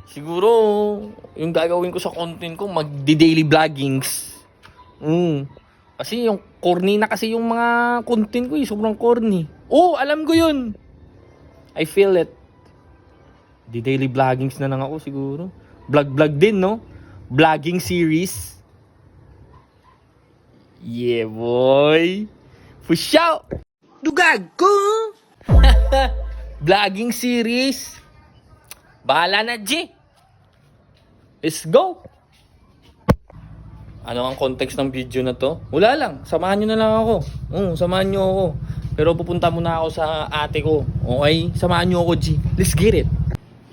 Siguro, yung gagawin ko sa content ko, magdi-daily vloggings. Kasi yung corny na kasi yung mga content ko sobrang corny. Oh, alam ko yun. I feel it. Di daily vloggings na lang ako siguro. Vlog din, no? Vlogging series. Yeah, boy. Push out! Dugag ko! Vlogging series. Bahala na, G. Let's go! Ano ang context ng video na to? Wala lang. Samahan nyo na lang ako. Samahan nyo ako. Pero pupunta muna ako sa ate ko. Okay? Samahan nyo ako, G. Let's get it!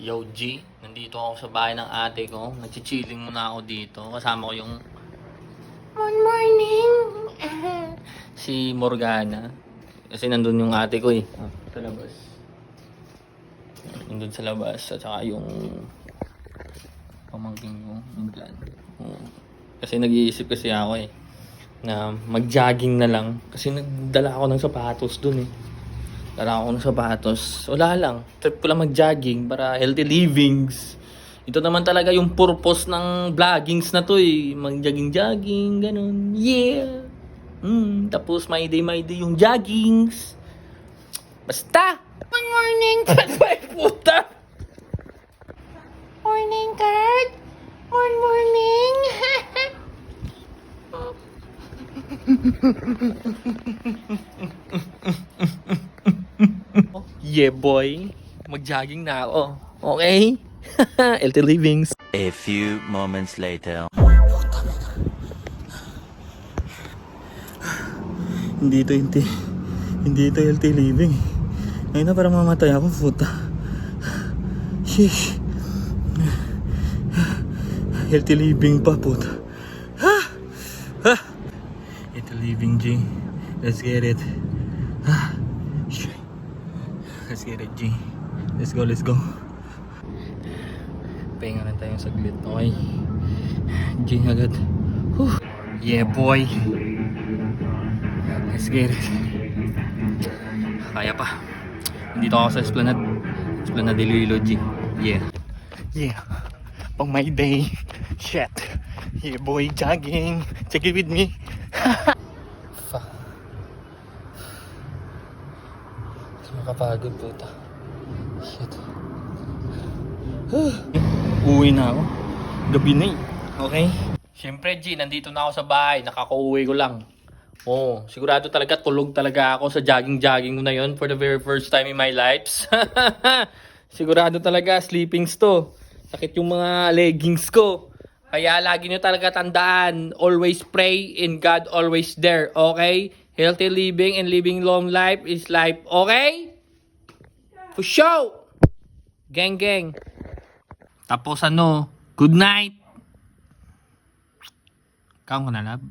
Yo, G. Nandito ako sa bahay ng ate ko. Nag-chilling muna ako dito. Kasama ko yung good morning. Si Morgana. Kasi nandun yung ate ko eh. Sa labas. Nandun sa labas. At saka yung pamangking ko. Kasi nag-iisip kasi ako eh. Na mag-jogging na lang. Kasi nagdala ako ng sapatos dun eh. Dala ako ng sapatos. Wala lang. Trip ko lang mag-jogging para healthy livings. Ito naman talaga yung purpose ng vloggings na to eh. Mag-jogging, ganun. Yeah! Tapos my day yung joggings. Basta! Good morning! Ay, puta! Morning, Kurt! Good morning! Yeah, boy. Mag-jogging na ako. Okay? Healthy livings. A few moments later. Hindi ito healthy living. Ngayon na parang mamatay ako, puta. Sheesh. Healthy living pa, puta. Healthy living, G. Let's get it. Let's get it, G. Let's go. Pahinga na tayong saglit, okay? G agad. Yeah, boy. Let's get it. Kaya pa. Dito ako sa Esplanade Iloilo, G. Yeah. Pang my day. Shit. Yeah, boy, jogging. Check it with me. Fuck. Makapagod, puta. Shit. Uwi na ako. Gabi na eh. Okay? Siyempre, G, nandito na ako sa bahay. Nakaka-uwi ko lang. Sigurado talaga tulog talaga ako sa jogging ko na yon for the very first time in my life. Sigurado talaga sleepings to. Sakit yung mga leggings ko. Kaya lagi nyo talaga tandaan, always pray and God always there, okay? Healthy living and living long life is life, okay? For sure! Gang. Tapos good night! Kaon ko na, love?